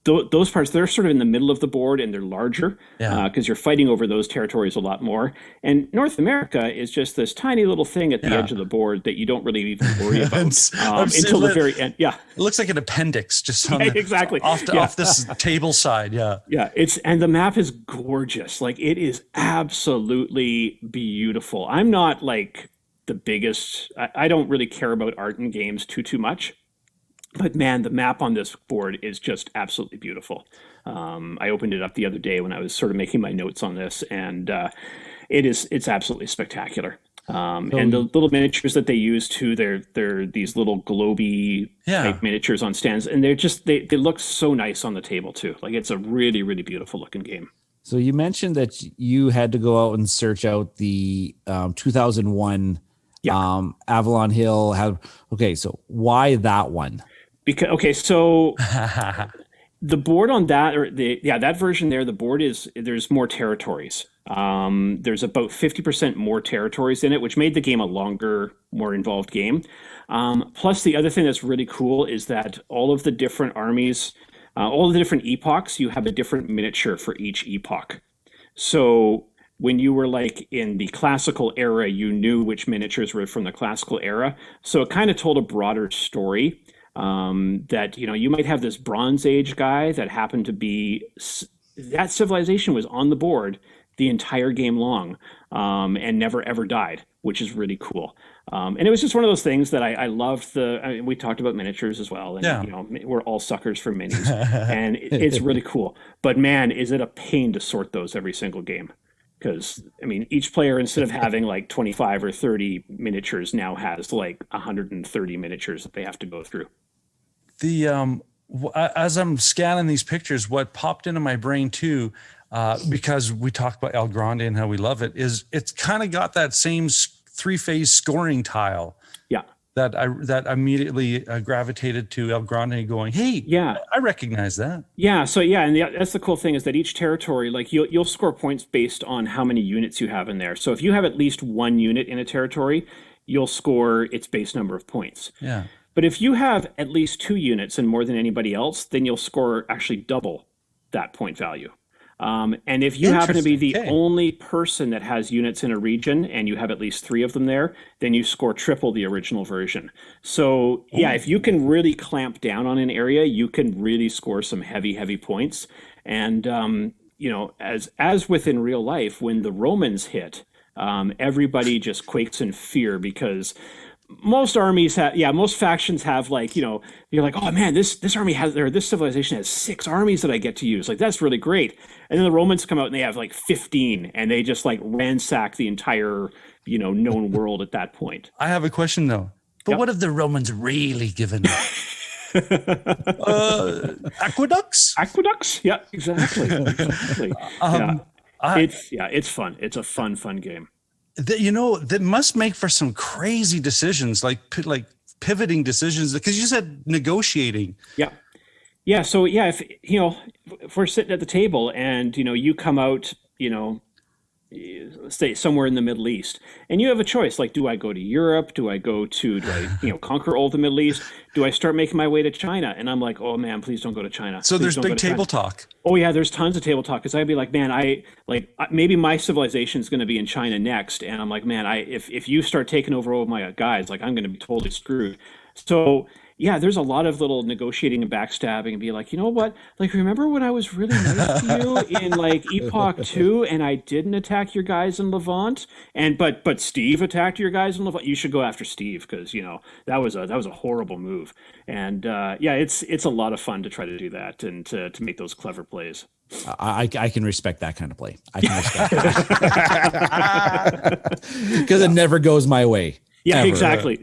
Those parts, they're sort of in the middle of the board, and they're larger because you're fighting over those territories a lot more. And North America is just this tiny little thing at the edge of the board that you don't really even worry about until the very end. Yeah, it looks like an appendix just on exactly off this table side. And the map is gorgeous. Like it is absolutely beautiful. I'm not like the biggest. I don't really care about art in games too much. But man, the map on this board is just absolutely beautiful. I opened it up the other day when I was sort of making my notes on this, and it's absolutely spectacular. And the little miniatures that they use too, they're these little globy type miniatures on stands, and they look so nice on the table too. Like it's a really, really beautiful looking game. So you mentioned that you had to go out and search out the 2001 Avalon Hill. So why that one? So the board on that, that version there, the board there's more territories. There's about 50% more territories in it, which made the game a longer, more involved game. Plus, the other thing that's really cool is that all of the different armies, all the different epochs, you have a different miniature for each epoch. So when you were like in the classical era, you knew which miniatures were from the classical era. So it kind of told a broader story. That you might have this Bronze Age guy that happened to be that civilization was on the board the entire game long, and never ever died, which is really cool. And it was just one of those things that I loved. We talked about miniatures as well, and we're all suckers for minis, and it's really cool. But man, is it a pain to sort those every single game? Because each player, instead of having like 25 or 30 miniatures, now has like 130 miniatures that they have to go through. As I'm scanning these pictures, what popped into my brain too, because we talked about El Grande and how we love it, is it's kind of got that same 3-phase scoring tile. Yeah. That immediately gravitated to El Grande, going, hey, I recognize that. Yeah. So and that's the cool thing, is that each territory, like you'll score points based on how many units you have in there. So if you have at least 1 unit in a territory, you'll score its base number of points. Yeah. But if you have at least 2 units and more than anybody else, then you'll score actually double that point value. And if you happen to be the Interesting. Okay. only person that has units in a region and you have at least 3 of them there, then you score triple the original version. So yeah, if you can really clamp down on an area, you can really score some heavy points. And as within real life, when the Romans hit, everybody just quakes in fear because most factions have you're like, oh man, this army has, or this civilization has 6 armies that I get to use. Like, that's really great. And then the Romans come out and they have like 15, and they just like ransack the entire, known world at that point. I have a question though. But Yep. what have the Romans really given up? Aqueducts? Aqueducts? Yeah, exactly. Exactly. It's fun. It's a fun game. That must make for some crazy decisions, like pivoting decisions, because you said negotiating. Yeah. Yeah. So yeah, if we're sitting at the table and, you come out, say somewhere in the Middle East, and you have a choice, like, do I go to Europe? Do I conquer all the Middle East? Do I start making my way to China? And I'm like, oh man, please don't go to China. So Please there's don't go big to table China. talk. Oh yeah, there's tons of table talk, because I'd be like, man, maybe my civilization is going to be in China next, and I'm like, man, if you start taking over all my guys, like, I'm going to be totally screwed. So yeah, there's a lot of little negotiating and backstabbing, and be like, you know what? Like, remember when I was really nice to you in like Epoch 2 and I didn't attack your guys in Levant, but Steve attacked your guys in Levant? You should go after Steve, because that was a horrible move. And it's a lot of fun to try to do that and to make those clever plays. I can respect that kind of play. I can respect that because it never goes my way. Yeah, ever. exactly.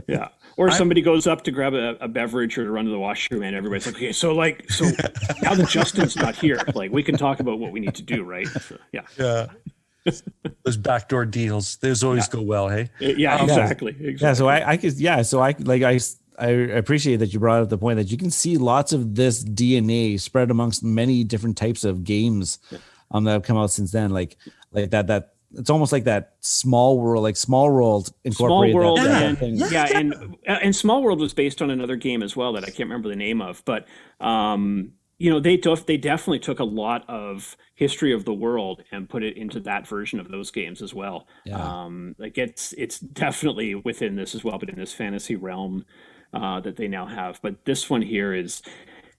Yeah. Or somebody goes up to grab a beverage or to run to the washroom, and everybody's like, okay, so now that Justin's not here, like, we can talk about what we need to do, right? So, yeah. Yeah. Those backdoor deals, those always go well, hey? Yeah, exactly. Yeah, so I appreciate that you brought up the point that you can see lots of this DNA spread amongst many different types of games that have come out since then. Like that it's almost like that Small World incorporated. Small World, that thing. and Small World was based on another game as well that I can't remember the name of, but they definitely took a lot of history of the world and put it into that version of those games as well. Yeah. It's definitely within this as well, but in this fantasy realm that they now have. But this one here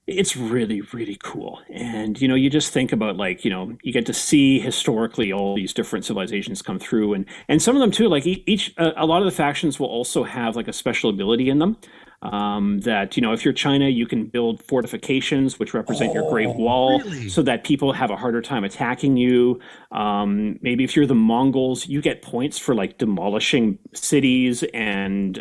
it's really, really cool. And, you just think about, like, you get to see historically all these different civilizations come through, and some of them too, like a lot of the factions will also have like a special ability in them. That, if you're China, you can build fortifications, which represent your Great Wall, really? so that people have a harder time attacking you. Maybe if you're the Mongols, you get points for like demolishing cities and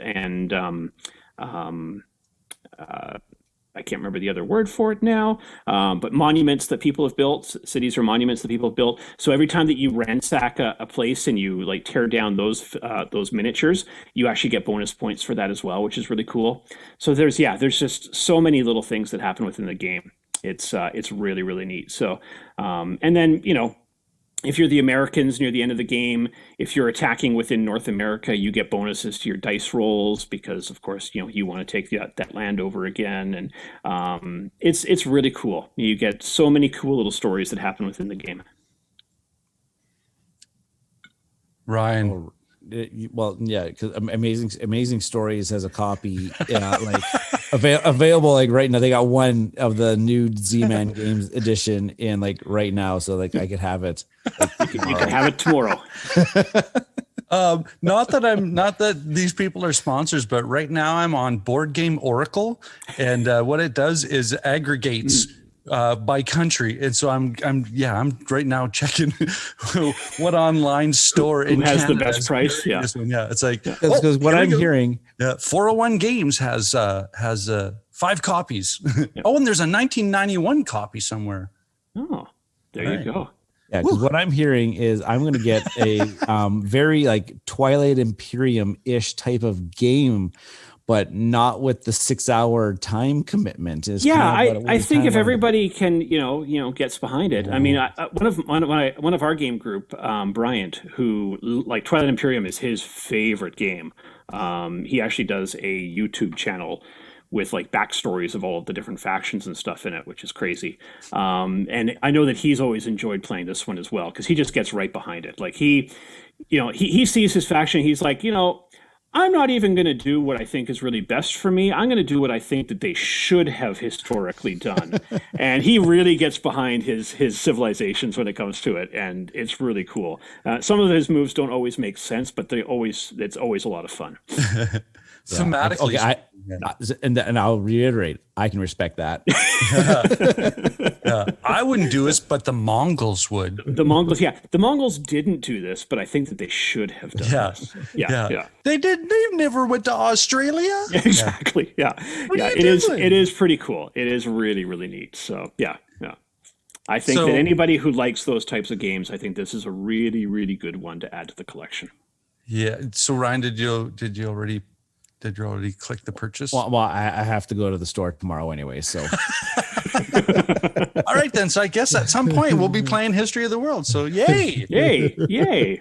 I can't remember the other word for it now, but monuments that people have built, cities or monuments that people have built. So every time that you ransack a place and you like tear down those miniatures, you actually get bonus points for that as well, which is really cool. So there's just so many little things that happen within the game. It's really, really neat. So, and then, if you're the Americans near the end of the game, if you're attacking within North America, you get bonuses to your dice rolls because, of course, you want to take that land over again. And it's really cool. You get so many cool little stories that happen within the game. Ryan. Well, yeah, because Amazing Stories has a copy, available like right now. They got one of the new Z-Man Games edition in like right now, so like I could have it. You can have it tomorrow. Not that these people are sponsors, but right now I'm on Board Game Oracle, and what it does is aggregates by country, and so I'm right now checking what online store in has Canada the best price. Yeah, it's like because what I'm hearing, 401 Games has 5 copies. Oh, and there's a 1991 copy somewhere. Oh, there you go. Yeah, because what I'm hearing is I'm going to get a very like Twilight Imperium-ish type of game, but not with the 6-hour time commitment. I think if everybody can, gets behind it. I mean, one of our game group, Bryant, who like Twilight Imperium is his favorite game. He actually does a YouTube channel with like backstories of all of the different factions and stuff in it, which is crazy. And I know that he's always enjoyed playing this one as well, because he just gets right behind it. Like he sees his faction. He's like, I'm not even going to do what I think is really best for me. I'm going to do what I think that they should have historically done. And he really gets behind his civilizations when it comes to it. And it's really cool. Some of his moves don't always make sense, but it's always a lot of fun. Thematically. Okay, and I'll reiterate, I can respect that. I wouldn't do this, but the Mongols would. The Mongols didn't do this, but I think that they should have done this. Yeah. They never went to Australia. Exactly. Yeah. It is pretty cool. It is really, really neat. So yeah. I think that anybody who likes those types of games, I think this is a really, really good one to add to the collection. Yeah. So Ryan, did you already click the purchase? Well, I have to go to the store tomorrow anyway, so. All right, then. So I guess at some point we'll be playing History of the World. So yay. Yay.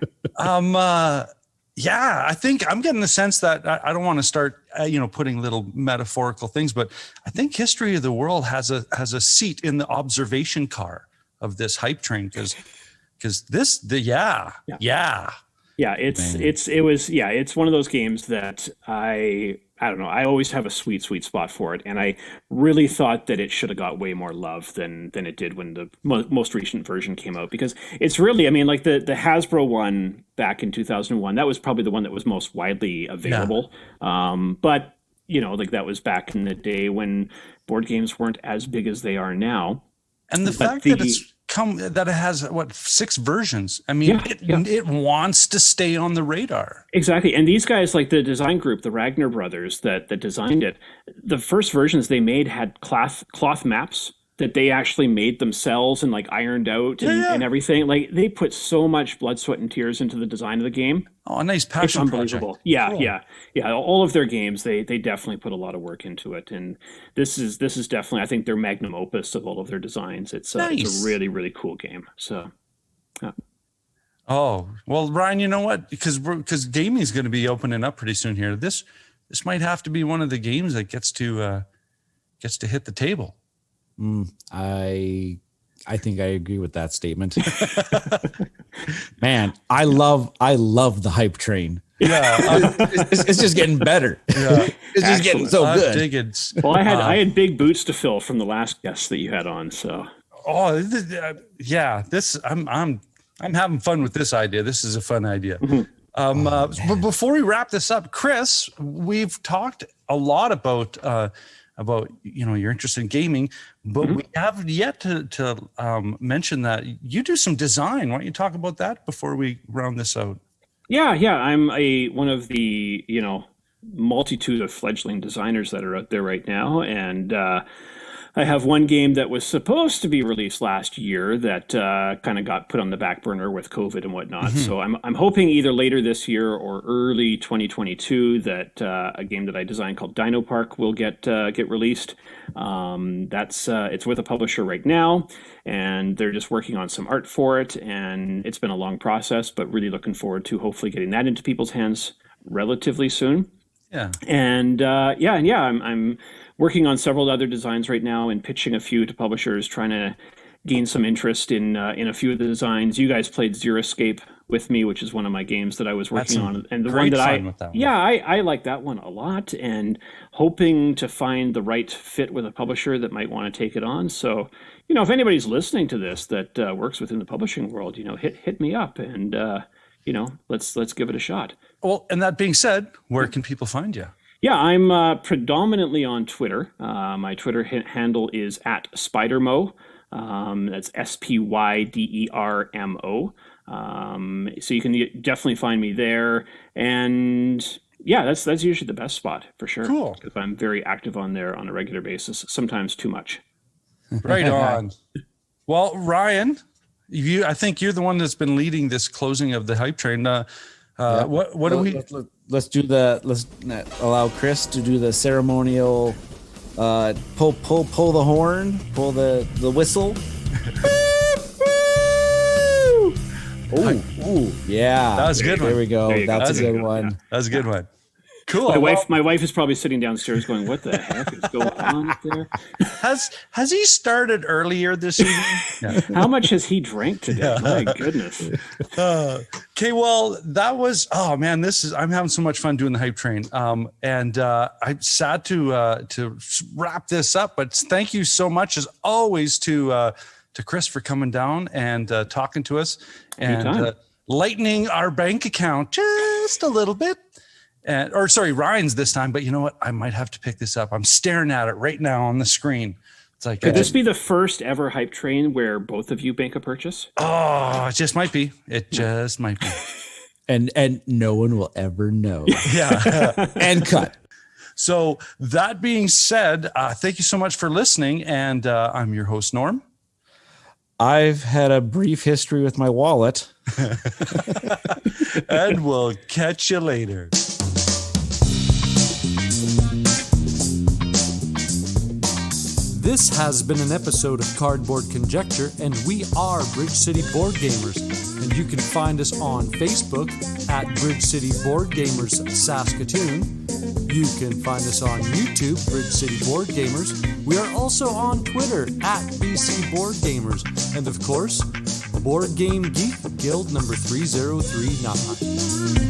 Yeah, I think I'm getting the sense that I don't want to start, putting little metaphorical things, but I think History of the World has a seat in the observation car of this hype train, because it's one of those games that I don't know. I always have a sweet spot for it, and I really thought that it should have got way more love than it did when the most recent version came out, because it's really, like the Hasbro one back in 2001, that was probably the one that was most widely available. Yeah. But that was back in the day when board games weren't as big as they are now. And the fact that it has 6 versions. It wants to stay on the radar. Exactly. And these guys, like the design group, the Ragnar brothers that designed it, the first versions they made had cloth maps that they actually made themselves and like ironed out and everything. Like they put so much blood, sweat, and tears into the design of the game. Oh, a nice passion unbelievable. Project. Yeah, cool. Yeah. All of their games, they definitely put a lot of work into it. And this is definitely, I think, their magnum opus of all of their designs. It's a really, really cool game. So, yeah. Oh, well, Ryan, you know what? Because gaming is going to be opening up pretty soon here. This might have to be one of the games that gets to hit the table. I think I agree with that statement. Man, I love the hype train. Yeah, it's just getting better. Yeah, it's just getting so good. Well, I had big boots to fill from the last guest that you had on. So, this I'm having fun with this idea. This is a fun idea. Mm-hmm. But before we wrap this up, Chris, we've talked a lot about your interest in gaming, but we have yet to mention that you do some design. Why don't you talk about that before we round this out? Yeah. I'm one of the multitude of fledgling designers that are out there right now, and I have one game that was supposed to be released last year that kind of got put on the back burner with COVID and whatnot. Mm-hmm. So I'm hoping either later this year or early 2022 that a game that I designed called Dino Park will get released. It's with a publisher right now, and they're just working on some art for it. And it's been a long process, but really looking forward to hopefully getting that into people's hands relatively soon. Yeah. And I'm working on several other designs right now and pitching a few to publishers, trying to gain some interest in a few of the designs. You guys played Xeriscape with me, which is one of my games that I was working on, and the one that I like that one a lot, and hoping to find the right fit with a publisher that might want to take it on. So, if anybody's listening to this that works within the publishing world, hit me up, and let's give it a shot. Well, and that being said, where can people find you? Yeah, I'm predominantly on Twitter. My Twitter handle is @SpiderMo. That's SPYDERMO. So you can definitely find me there. And yeah, that's usually the best spot for sure. Cool. Because I'm very active on there on a regular basis, sometimes too much. Right on. Well, Ryan, I think you're the one that's been leading this closing of the hype train. What do we... Let's allow Chris to do the ceremonial pull the horn, pull the whistle. Yeah. That was a good one. There we go. That's a good one. That was a good one. Cool. My wife is probably sitting downstairs going, "What the heck is going on up there?" Has he started earlier this evening? Yeah. How much has he drank today? My goodness. Okay, well, that was, oh man, I'm having so much fun doing the hype train. And I'm sad to wrap this up, but thank you so much as always to Chris for coming down and talking to us and lightening our bank account just a little bit. Ryan's this time, but you know what? I might have to pick this up. I'm staring at it right now on the screen. It's like, could this be the first ever hype train where both of you bank a purchase? Oh, it just might be. It just might be. And no one will ever know. Yeah. And cut. So that being said, thank you so much for listening. And I'm your host, Norm. I've had a brief history with my wallet. And we'll catch you later. This has been an episode of Cardboard Conjecture, and we are Bridge City Board Gamers. And you can find us on Facebook at Bridge City Board Gamers Saskatoon. You can find us on YouTube, Bridge City Board Gamers. We are also on Twitter at BC Board Gamers. And of course, Board Game Geek Guild number 3039.